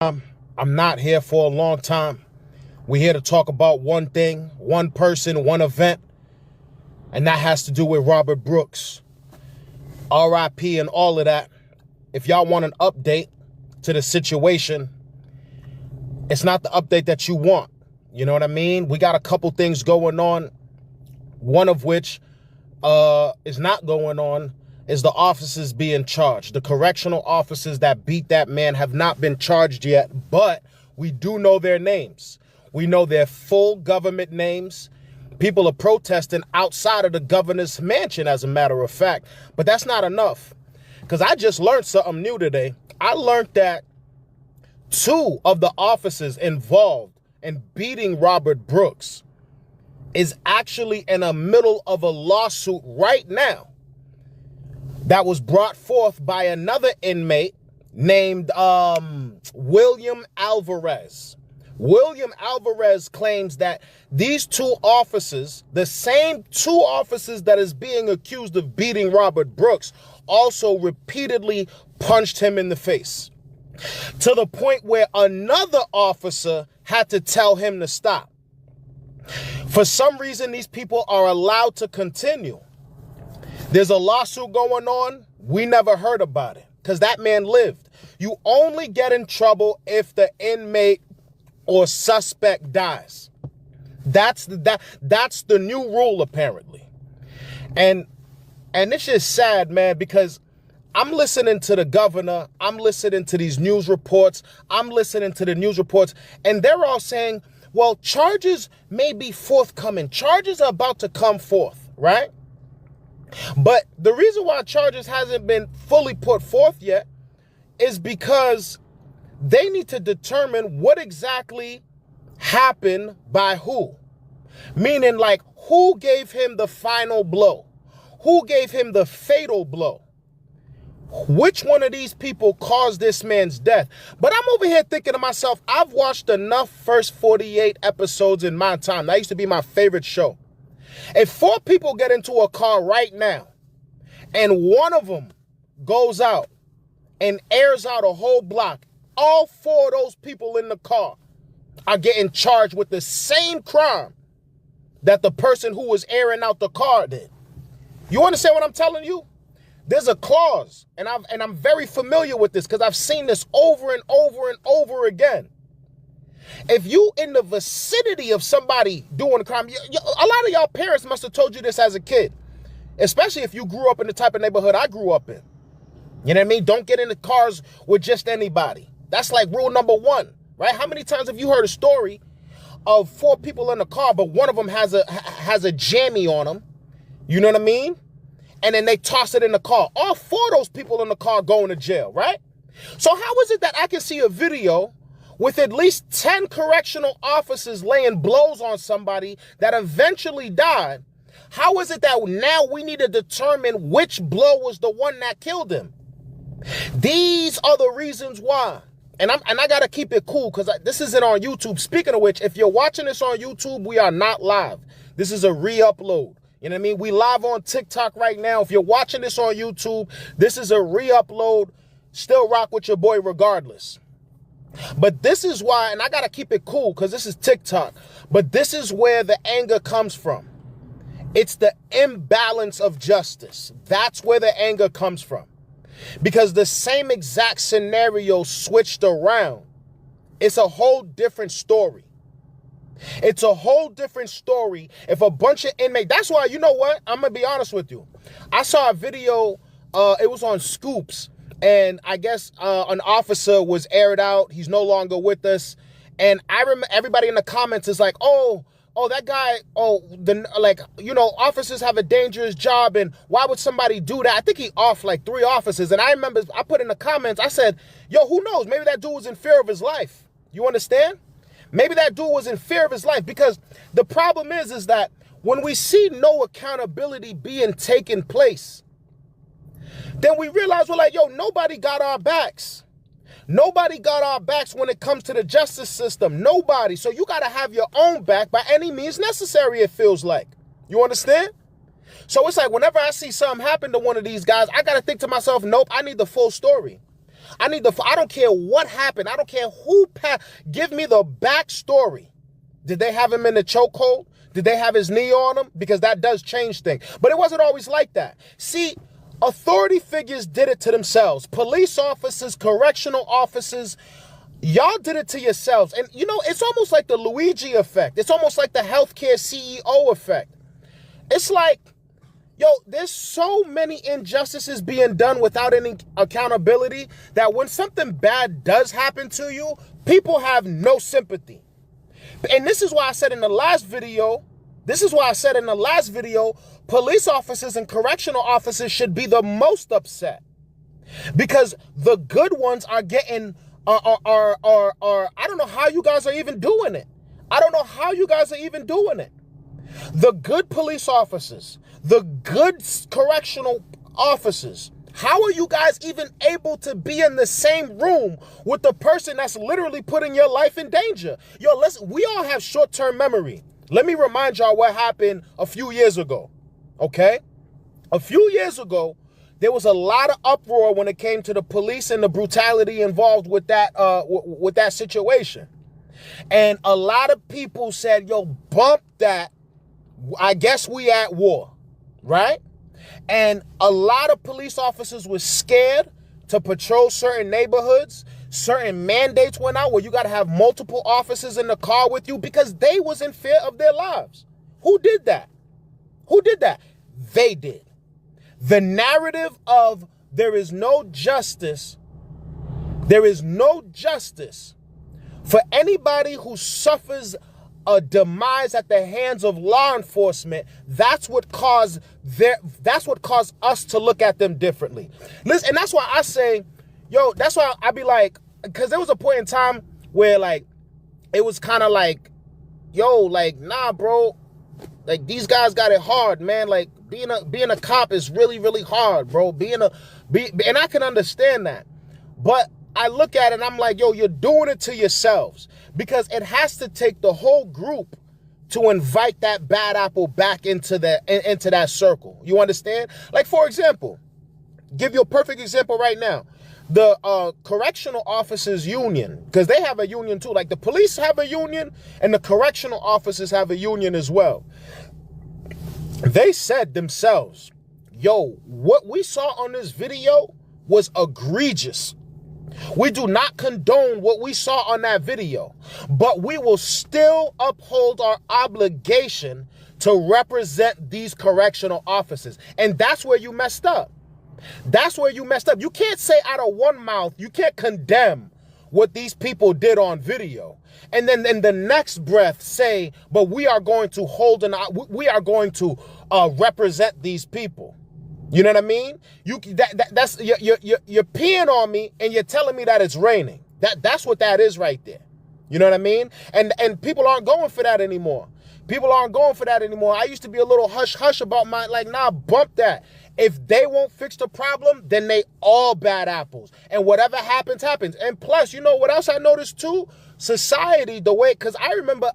I'm not here for a long time. We're here to talk about one thing, one person, one event, and that has to do with Robert Brooks. RIP and all of that. If y'all want an update to the situation, it's not the update that you want. You know what I mean? We got a couple things going on. One of which is not going on is the officers being charged. The correctional officers that beat that man have not been charged yet, but we do know their names. We know their full government names. People are protesting outside of the governor's mansion, as a matter of fact. But that's not enough, because I just learned something new today. I learned that 2 of the officers involved in beating Robert Brooks is actually in the middle of a lawsuit right now that was brought forth by another inmate named William Alvarez. William Alvarez claims that these 2 officers, the same 2 officers that is being accused of beating Robert Brooks, also repeatedly punched him in the face, to the point where another officer had to tell him to stop. For some reason, these people are allowed to continue. There's a lawsuit going on. We never heard about it because that man lived. You only get in trouble if the inmate or suspect dies. That's the new rule, apparently. And it's just sad, man, because I'm listening to the governor. I'm listening to these news reports. I'm listening to the news reports, and they're all saying, well, charges may be forthcoming. Charges are about to come forth, right? But the reason why charges hasn't been fully put forth yet is because they need to determine what exactly happened by who. Meaning, like, who gave him the final blow? Who gave him the fatal blow? Which one of these people caused this man's death? But I'm over here thinking to myself, I've watched enough First 48 episodes in my time. That used to be my favorite show. If 4 people get into a car right now and one of them goes out and airs out a whole block, all 4 of those people in the car are getting charged with the same crime that the person who was airing out the car did. You understand what I'm telling you? There's a clause, and I'm very familiar with this because I've seen this over and over and over again. If you in the vicinity of somebody doing a crime, a lot of y'all parents must have told you this as a kid, especially if you grew up in the type of neighborhood I grew up in. You know what I mean? Don't get into cars with just anybody. That's like rule number 1, right? How many times have you heard a story of 4 people in the car, but one of them has a jammy on them? You know what I mean? And then they toss it in the car. All 4 of those people in the car going to jail, right? So how is it that I can see a video with at least 10 correctional officers laying blows on somebody that eventually died? How is it that now we need to determine which blow was the one that killed him? These are the reasons why. And I got to keep it cool because this isn't on YouTube. Speaking of which, if you're watching this on YouTube, we are not live. This is a re-upload. You know what I mean? We live on TikTok right now. If you're watching this on YouTube, this is a re-upload. Still rock with your boy regardless. But this is why, and I got to keep it cool because this is TikTok, but this is where the anger comes from. It's the imbalance of justice. That's where the anger comes from. Because the same exact scenario switched around. It's a whole different story. It's a whole different story if a bunch of inmates. That's why, you know what? I'm going to be honest with you. I saw a video. It was on Scoops. And I guess an officer was aired out. He's no longer with us. And I remember everybody in the comments is like, oh, that guy, officers have a dangerous job. And why would somebody do that? I think he off like 3 officers. And I remember I put in the comments, I said, yo, who knows? Maybe that dude was in fear of his life. You understand? Maybe that dude was in fear of his life, because the problem is that when we see no accountability being taken place, then we realize we're like, yo, nobody got our backs. Nobody got our backs when it comes to the justice system. Nobody. So you got to have your own back by any means necessary, it feels like. You understand? So it's like whenever I see something happen to one of these guys, I got to think to myself, nope, I need the full story. I don't care what happened. I don't care who give me the backstory. Did they have him in the chokehold? Did they have his knee on him? Because that does change things. But it wasn't always like that. See, authority figures did it to themselves. Police officers, correctional officers, y'all did it to yourselves. And, you know, it's almost like the Luigi effect. It's almost like the healthcare CEO effect. It's like, yo, there's so many injustices being done without any accountability that when something bad does happen to you, people have no sympathy. And this is why I said in the last video, police officers and correctional officers should be the most upset, because the good ones are getting, I don't know how you guys are even doing it. The good police officers, the good correctional officers, how are you guys even able to be in the same room with the person that's literally putting your life in danger? Yo, listen, we all have short-term memory. Let me remind y'all what happened a few years ago, okay? A few years ago, there was a lot of uproar when it came to the police and the brutality involved with that situation. And a lot of people said, yo, bump that. I guess we at war, right? And a lot of police officers were scared to patrol certain neighborhoods. Certain mandates went out where you got to have multiple officers in the car with you because they was in fear of their lives. Who did that? They did. The narrative of there is no justice for anybody who suffers a demise at the hands of law enforcement. That's what caused us to look at them differently. Listen, and that's why I say, yo, that's why I be like, because there was a point in time where like it was kind of like, yo, like, nah, bro, like these guys got it hard, man. Like being a cop is really, really hard, bro. And I can understand that, but I look at it and I'm like, yo, you're doing it to yourselves, because it has to take the whole group to invite that bad apple back into that circle. You understand? Like, for example, give you a perfect example right now. The correctional officers union, because they have a union too. Like the police have a union and the correctional officers have a union as well. They said themselves, yo, what we saw on this video was egregious. We do not condone what we saw on that video, but we will still uphold our obligation to represent these correctional officers. And that's where you messed up. You can't say out of one mouth, you can't condemn what these people did on video, and then in the next breath say, but we are going to represent these people. You know what I mean? You're peeing on me and you're telling me that it's raining. That's what that is right there. You know what I mean? And people aren't going for that anymore. I used to be a little hush about my, like, nah, bump that. If they won't fix the problem, then they all bad apples. And whatever happens, happens. And plus, you know what else I noticed too? Society, the way, because I remember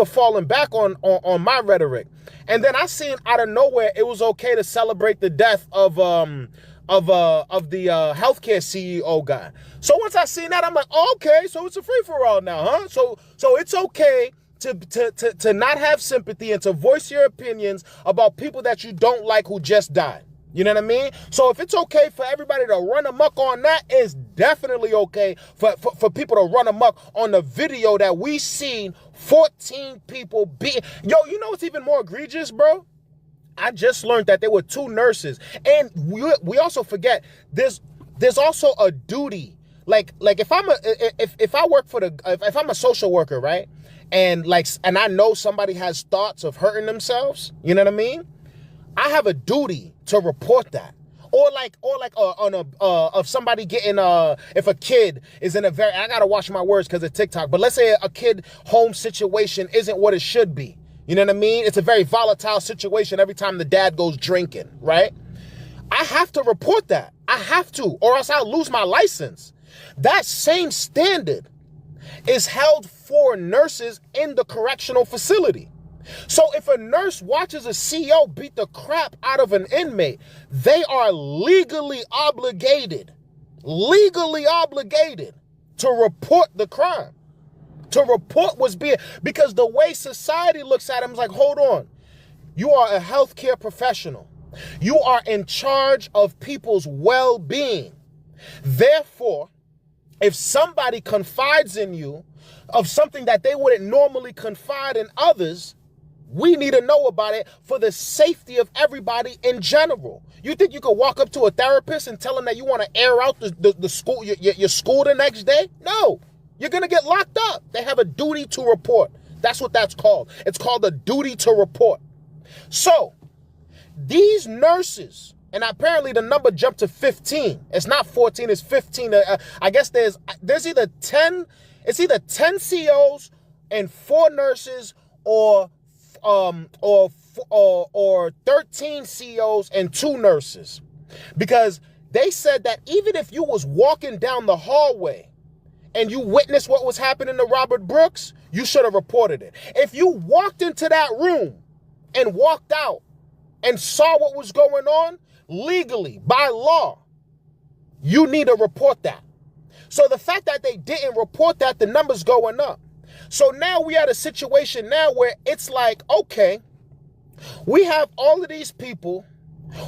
falling back on my rhetoric. And then I seen out of nowhere it was okay to celebrate the death of the healthcare CEO guy. So once I seen that, I'm like, oh, okay, so it's a free-for-all now, huh? So it's okay to not have sympathy and to voice your opinions about people that you don't like who just died. You know what I mean? So if it's okay for everybody to run amok on that, it's definitely okay for people to run amok on the video that we seen 14 people beating. Yo, you know what's even more egregious, bro? I just learned that there were 2 nurses. And we also forget there's also a duty. Like if I'm a social worker, right? And I know somebody has thoughts of hurting themselves, you know what I mean? I have a duty to report that. Or of somebody getting, if a kid is in I gotta watch my words because of TikTok, but let's say a kid home situation isn't what it should be. You know what I mean? It's a very volatile situation every time the dad goes drinking, right? I have to report that. I have to, or else I'll lose my license. That same standard is held for nurses in the correctional facility. So if a nurse watches a CO beat the crap out of an inmate, they are legally obligated legally obligated to report the crime. To report was being, because the way society looks at him is like, hold on, you are a healthcare professional. You are in charge of people's well-being. Therefore, if somebody confides in you of something that they wouldn't normally confide in others, we need to know about it for the safety of everybody in general. You think you could walk up to a therapist and tell them that you want to air out the school, your school the next day? No, you're going to get locked up. They have a duty to report. That's what that's called. It's called a duty to report. So these nurses, and apparently the number jumped to 15. It's not 14, it's 15. I guess there's either 10, it's either 10 COs and 4 nurses or 13 COs and 2 nurses. Because they said that even if you was walking down the hallway and you witnessed what was happening to Robert Brooks, you should have reported it. If you walked into that room and walked out and saw what was going on, legally, by law, you need to report that. So the fact that they didn't report that, the number's going up. So now we had a situation now where it's like, okay, we have all of these people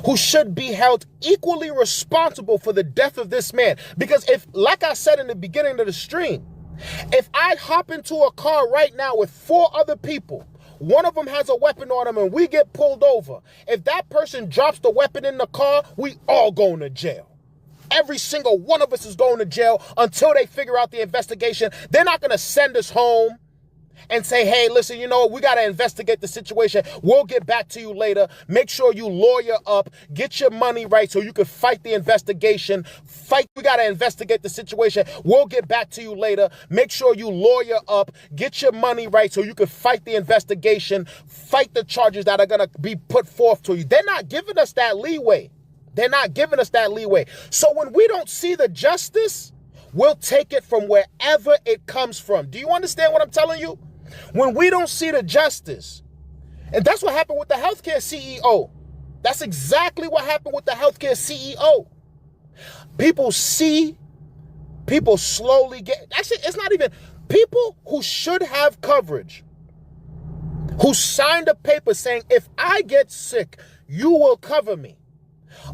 who should be held equally responsible for the death of this man. Because if, like I said in the beginning of the stream, if I hop into a car right now with 4 other people, one of them has a weapon on them and we get pulled over, if that person drops the weapon in the car, we all going to jail. Every single one of us is going to jail until they figure out the investigation. They're not going to send us home and say, hey, listen, you know, we got to investigate the situation. We'll get back to you later. Make sure you lawyer up, get your money right so you can fight the investigation. We got to investigate the situation. We'll get back to you later. Make sure you lawyer up, get your money right so you can fight the investigation, fight the charges that are going to be put forth to you. They're not giving us that leeway. They're not giving us that leeway. So when we don't see the justice, we'll take it from wherever it comes from. Do you understand what I'm telling you? When we don't see the justice, and that's what happened with the healthcare CEO. That's exactly what happened with the healthcare CEO. People slowly get, actually, it's not even, people who should have coverage, who signed a paper saying, if I get sick, you will cover me,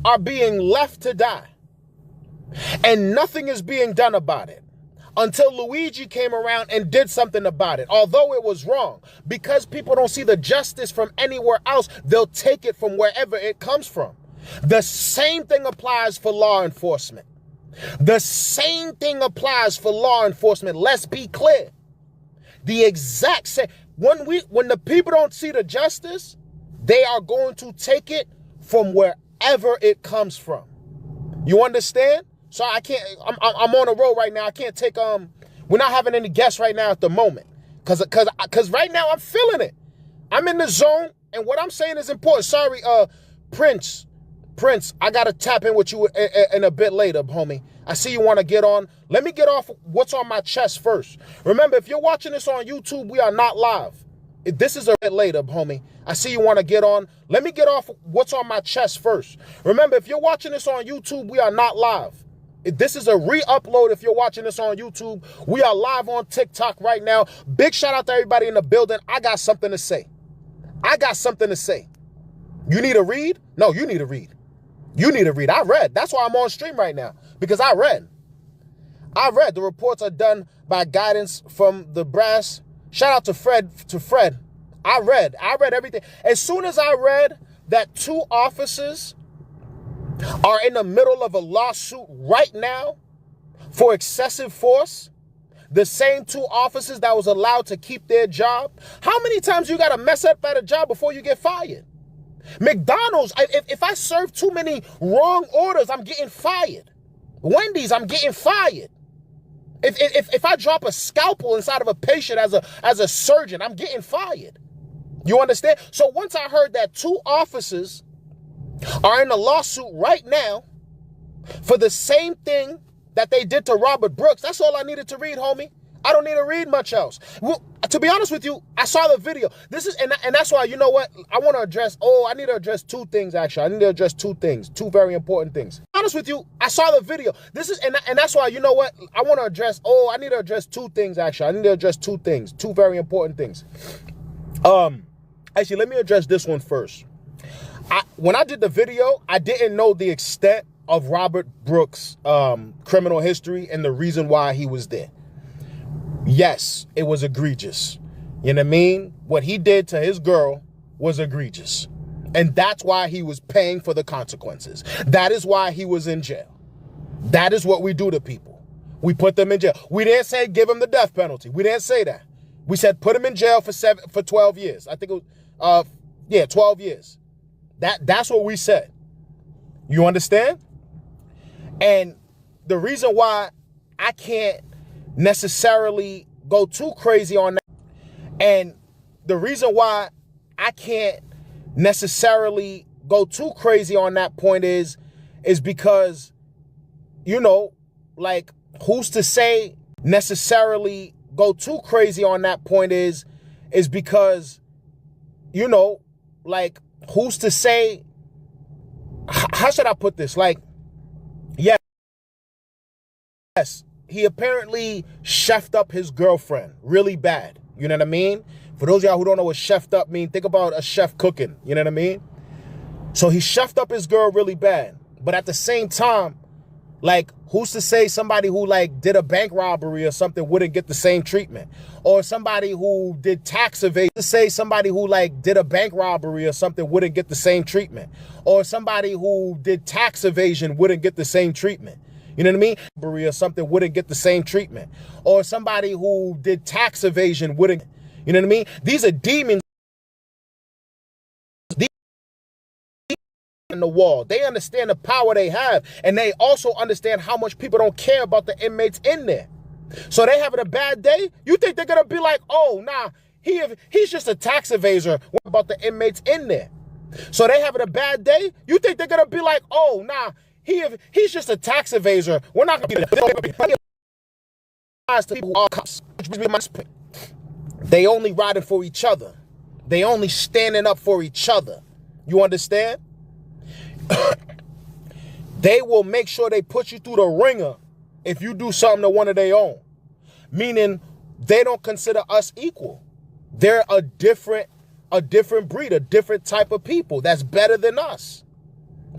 are being left to die. And nothing is being done about it until Luigi came around and did something about it, although it was wrong. Because people don't see the justice from anywhere else, they'll take it from wherever it comes from. The same thing applies for law enforcement. The same thing applies for law enforcement. Let's be clear. The exact same. When the people don't see the justice, they are going to take it from wherever it comes from. You understand? So I can't, I'm on a roll right now. I can't take, we're not having any guests right now at the moment. Cause right now I'm feeling it. I'm in the zone and what I'm saying is important. Sorry, Prince, I gotta tap in with you in a bit later, homie. I see you wanna get on. Let me get off what's on my chest first. Remember, if you're watching this on YouTube, we are not live. This is a bit later, homie. I see you want to get on. Let me get off what's on my chest first. Remember, if you're watching this on YouTube, we are not live. This is a re-upload if you're watching this on YouTube. We are live on TikTok right now. Big shout out to everybody in the building. I got something to say. You need to read? No, you need to read. I read. That's why I'm on stream right now, because I read. The reports are done by guidance from the brass. Shout out to Fred. I read everything. As soon as I read that 2 officers are in the middle of a lawsuit right now for excessive force, the same 2 officers that was allowed to keep their job. How many times you got to mess up at a job before you get fired? McDonald's, if I serve too many wrong orders, I'm getting fired. Wendy's, I'm getting fired. If I drop a scalpel inside of a patient as a surgeon, I'm getting fired. You understand? So once I heard that 2 officers are in a lawsuit right now for the same thing that they did to Robert Brooks, that's all I needed to read, homie. I don't need to read much else. Well, to be honest with you, I saw the video. This is, and that's why, you know what? I want to address, I need to address two things, actually. I need to address two things, two very important things. To be honest with you, I saw the video. This is, and that's why, you know what? I want to address, I need to address two things, actually. I need to address two things, two very important things. Actually, let me address this one first. When I did the video, I didn't know the extent of Robert Brooks' criminal history and the reason why he was there. Yes, it was egregious. You know what I mean? What he did to his girl was egregious. And that's why he was paying for the consequences. That is why he was in jail. That is what we do to people. We put them in jail. We didn't say give him the death penalty. We didn't say that. We said put him in jail for 12 years. I think it was, 12 years. That's what we said. You understand? And the reason why I can't necessarily go too crazy on that, and the reason why I can't necessarily go too crazy on that point is because, you know, like, who's to say necessarily go too crazy on that point is because, you know, like, who's to say, how should I put this? Like, yes, he apparently chefed up his girlfriend really bad. You know what I mean? For those of y'all who don't know what chefed up mean, think about a chef cooking. You know what I mean? So he chefed up his girl really bad. But at the same time, like, who's to say somebody who, like, did a bank robbery or something wouldn't get the same treatment? Or somebody who did tax evasion, to say somebody who, like, did a bank robbery or something wouldn't get the same treatment? Or somebody who did tax evasion wouldn't get the same treatment? You know what I mean? Robbery or something wouldn't get the same treatment. Or somebody who did tax evasion wouldn't, you know what I mean? These are demons in the wall. They understand the power they have, and they also understand how much people don't care about the inmates in there. So they having a bad day. You think they're gonna be like, oh, nah, he's just a tax evader. What about the inmates in there? So they having a bad day. You think they're gonna be like, oh, nah, he's just a tax evader. We're not gonna be there. They only riding for each other. They only standing up for each other. You understand? They will make sure they put you through the ringer if you do something to one of their own. Meaning they don't consider us equal. They're a different breed, a different type of people that's better than us.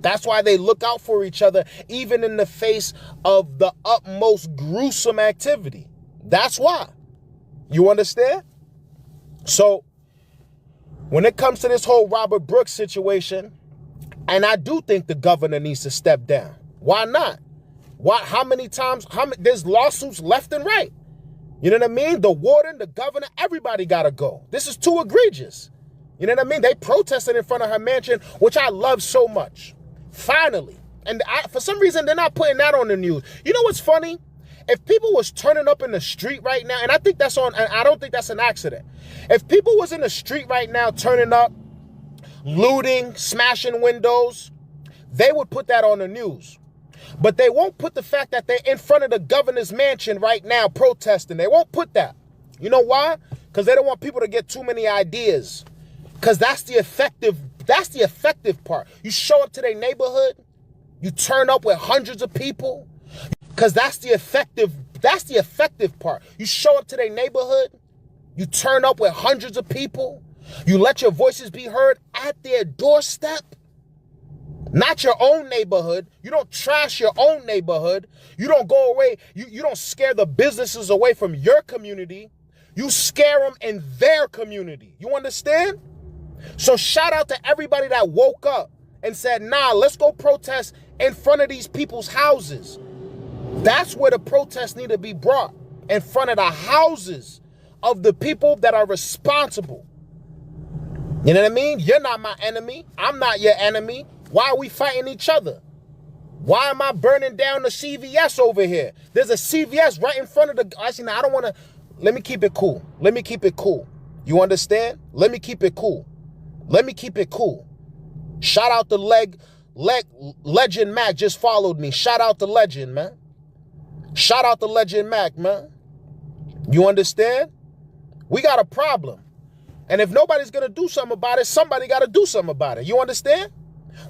That's why they look out for each other, even in the face of the utmost gruesome activity. That's why. You understand? So when it comes to this whole Robert Brooks situation, and I do think the governor needs to step down. Why not? How many times, there's lawsuits left and right. You know what I mean? The warden, the governor, everybody got to go. This is too egregious. You know what I mean? They protested in front of her mansion, which I love so much. Finally. And for some reason, they're not putting that on the news. You know what's funny? If people was turning up in the street right now, and I think that's on, and I don't think that's an accident. If people was in the street right now turning up, looting, smashing windows, they would put that on the news. But they won't put the fact that they're in front of the governor's mansion right now protesting. They won't put that. You know why? Because they don't want people to get too many ideas. Because that's the effective part. You show up to their neighborhood, you turn up with hundreds of people, because that's the effective part. You show up to their neighborhood, you turn up with hundreds of people, you let your voices be heard at their doorstep. Not your own neighborhood. You don't trash your own neighborhood. You don't go away. You don't scare the businesses away from your community. You scare them in their community. You understand? So shout out to everybody that woke up and said, nah, let's go protest in front of these people's houses. That's where the protests need to be brought, in front of the houses of the people that are responsible. You know what I mean? You're not my enemy. I'm not your enemy. Why are we fighting each other? Why am I burning down the CVS over here? There's a CVS right in front of the... Actually, now, I don't want to... Let me keep it cool. Let me keep it cool. You understand? Let me keep it cool. Let me keep it cool. Shout out to Legend Mac just followed me. Shout out to Legend, man. Shout out to Legend Mac, man. You understand? We got a problem. And if nobody's going to do something about it, somebody got to do something about it. You understand?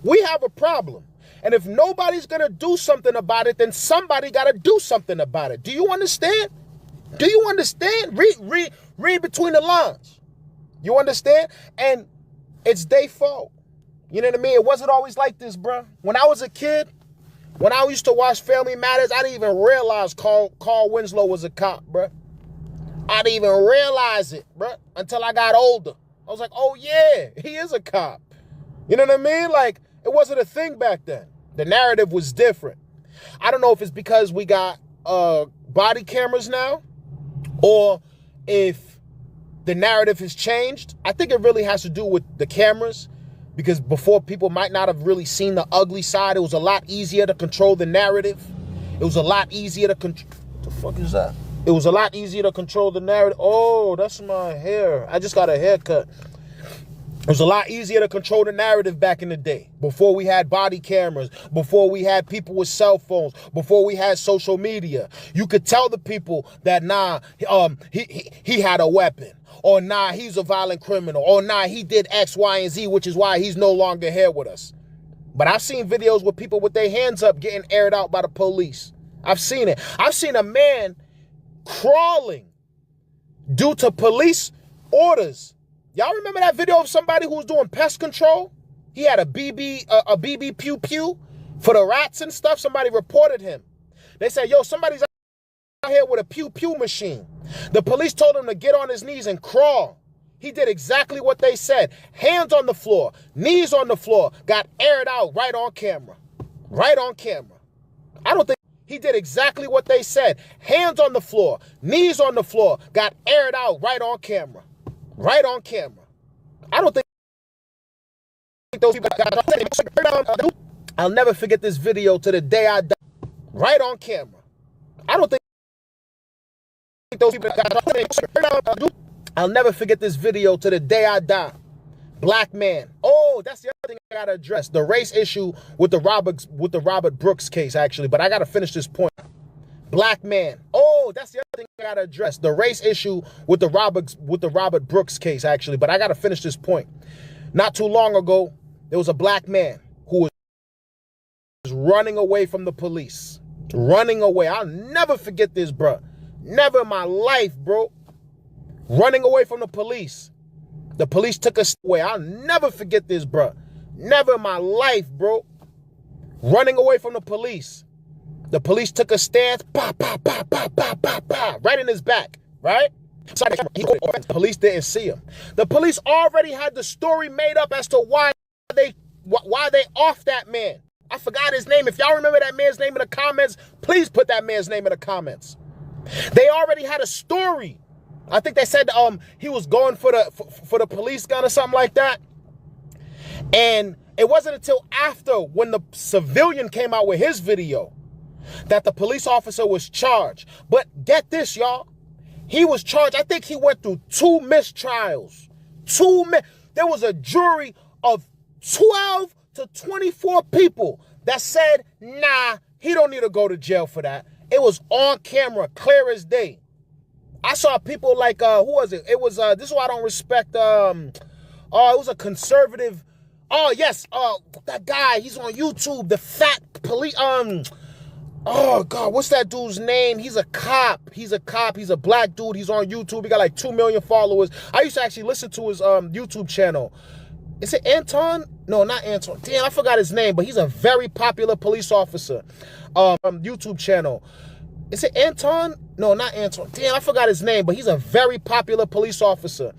We have a problem. And if nobody's going to do something about it, then somebody got to do something about it. Do you understand? Do you understand? Read between the lines. You understand? And it's their fault. You know what I mean? It wasn't always like this, bro. When I was a kid, when I used to watch Family Matters, I didn't even realize Carl Winslow was a cop, bro. I didn't even realize it, bro, until I got older. I was like, oh, yeah, he is a cop. You know what I mean? Like, it wasn't a thing back then. The narrative was different. I don't know if it's because we got body cameras now or if the narrative has changed. I think it really has to do with the cameras because before people might not have really seen the ugly side. It was a lot easier to control the narrative. It was a lot easier to control. What the fuck is that? It was a lot easier to control the narrative. Oh, that's my hair. I just got a haircut. It was a lot easier to control the narrative back in the day. Before we had body cameras, before we had people with cell phones, before we had social media. You could tell the people that, nah, he had a weapon. Or nah, he's a violent criminal. Or nah, he did X, Y, and Z, which is why he's no longer here with us. But I've seen videos with people with their hands up getting aired out by the police. I've seen it. I've seen a man crawling due to police orders. Y'all remember that video of somebody who was doing pest control? He had a BB pew pew for the rats and stuff. Somebody reported him. They said, yo, somebody's out here with a pew pew machine. The police told him to get on his knees and crawl. He did exactly what they said. Hands on the floor, knees on the floor, got aired out right on camera. Right on camera. I don't think he did exactly what they said. Hands on the floor, knees on the floor, got aired out right on camera. Right on camera. I don't think those people got. I'll never forget this video to the day I die. Right on camera. I don't think those people got. I'll never forget this video to the day I die. Black man. Oh, that's the other thing I gotta address. The race issue with the Robert Brooks case, actually. But I gotta finish this point. Black man. Oh, that's the other thing I gotta address. The race issue with the Robert Brooks case, actually. But I gotta finish this point. Not too long ago, there was a black man who was running away from the police. Running away. I'll never forget this, bro. Never in my life, bro. Running away from the police. The police took us away. I'll never forget this, bro. Never in my life, bro. Running away from the police. The police took a stance, pop, pop, pop, pop, pop, pop, pop, right in his back, right? The police didn't see him. The police already had the story made up as to why they off that man. I forgot his name. If y'all remember that man's name in the comments, please put that man's name in the comments. They already had a story. I think they said he was going for the police gun or something like that. And it wasn't until after, when the civilian came out with his video, that the police officer was charged. But get this, y'all. He was charged. I think he went through 2 mistrials. There was a jury of 12 to 24 people that said, nah, he don't need to go to jail for that. It was on camera, clear as day. I saw people like, who was it? It was, this is why I don't respect, it was a conservative, oh, yes, that guy, he's on YouTube, the fat police, oh, God, what's that dude's name? He's a cop. He's a black dude. He's on YouTube. He got like 2 million followers. I used to actually listen to his YouTube channel. Is it Anton? No, not Anton. Damn, I forgot his name, but he's a very popular police officer. YouTube channel. Is it Anton? No, not Anton. Damn, I forgot his name, but he's a very popular police officer.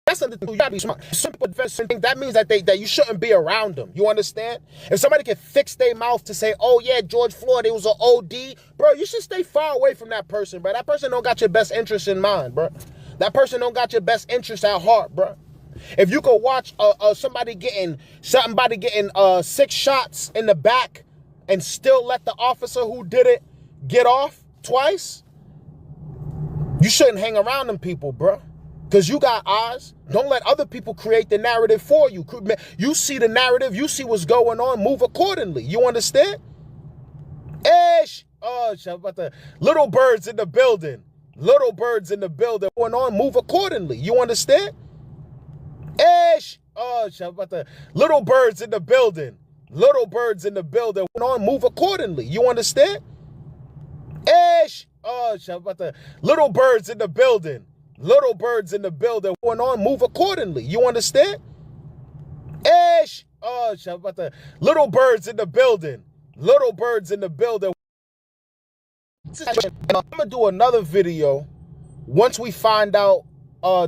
That's something you gotta be smart. Simple thing, that means that you shouldn't be around them. You understand? If somebody can fix their mouth to say, oh yeah, George Floyd, it was an OD, bro, you should stay far away from that person, bro. That person don't got your best interest in mind, bro. That person don't got your best interest at heart, bro. If you could watch somebody getting 6 shots in the back and still let the officer who did it get off twice, you shouldn't hang around them people, bro. Because you got eyes. Don't let other people create the narrative for you. You see the narrative. You see what's going on. Move accordingly. You understand? about the little birds in the building. Little birds in the building. Going on, move accordingly. You understand? About the little birds in the building. Little birds in the building. Going on, move accordingly. You understand? About the little birds in the building. Little birds in the building. Going on, move accordingly. You understand? About the little birds in the building. Little birds in the building. I'm gonna do another video once we find out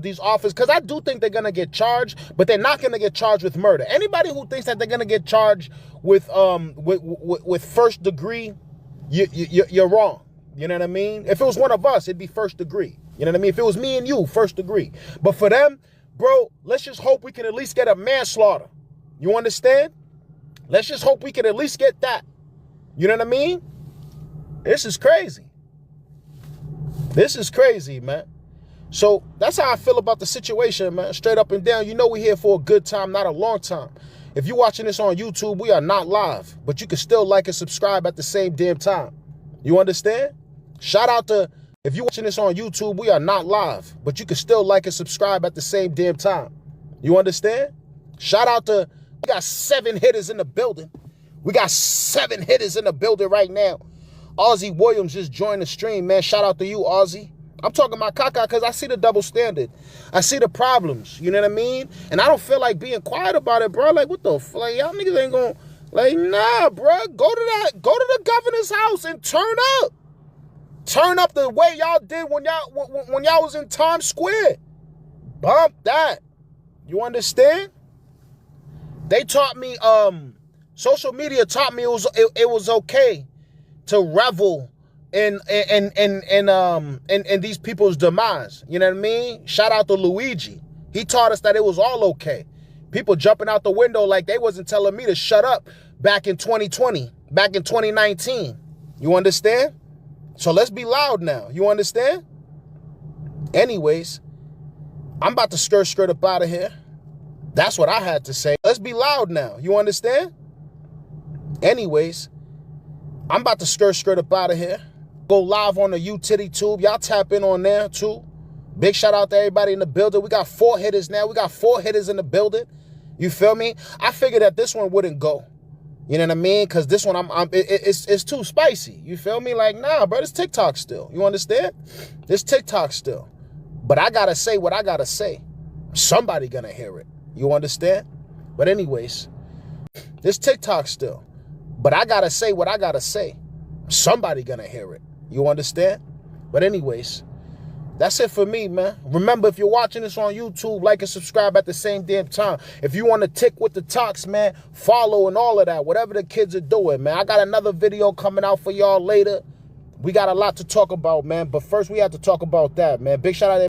these officers, because I do think they're gonna get charged, but they're not gonna get charged with murder. Anybody who thinks that they're gonna get charged with first degree, you're wrong. You know what I mean? If it was one of us, it'd be first degree. You know what I mean? If it was me and you, first degree. But for them, bro, let's just hope we can at least get a manslaughter. You understand? Let's just hope we can at least get that. You know what I mean? This is crazy. This is crazy, man. So that's how I feel about the situation, man. Straight up and down. You know we're here for a good time, not a long time. If you're watching this on YouTube, we are not live. But you can still like and subscribe at the same damn time. You understand? Shout out to, if you're watching this on YouTube, we are not live. But you can still like and subscribe at the same damn time. You understand? Shout out to, we got 7 hitters in the building. We got 7 hitters in the building right now. Ozzy Williams just joined the stream, man. Shout out to you, Ozzy. I'm talking about Kaka because I see the double standard. I see the problems, you know what I mean? And I don't feel like being quiet about it, bro. Like, what the fuck? Like, y'all niggas ain't gonna, like, nah, bro. Go to the governor's house and turn up. Turn up the way y'all did when y'all was in Times Square. Bump that. You understand? They taught me, social media taught me it was okay to revel in these people's demise. You know what I mean? Shout out to Luigi. He taught us that it was all okay. People jumping out the window like they wasn't telling me to shut up back in 2020, back in 2019. You understand? So let's be loud now. You understand? Anyways, I'm about to skirt up out of here. That's what I had to say. Let's be loud now. You understand? Anyways, I'm about to skirt up out of here. Go live on the Utitty Tube. Y'all tap in on there too. Big shout out to everybody in the building. We got 4 hitters now. We got 4 hitters in the building. You feel me? I figured that this one wouldn't go. You know what I mean? Because this one, it's too spicy. You feel me? Like, nah, bro, it's TikTok still. You understand? It's TikTok still. But I got to say what I got to say. Somebody going to hear it. You understand? But anyways, it's TikTok still. But I got to say what I got to say. Somebody going to hear it. You understand? But anyways, that's it for me, man. Remember, if you're watching this on YouTube, like and subscribe at the same damn time. If you want to tick with the talks, man, follow and all of that. Whatever the kids are doing, man. I got another video coming out for y'all later. We got a lot to talk about, man. But first, we have to talk about that, man. Big shout out to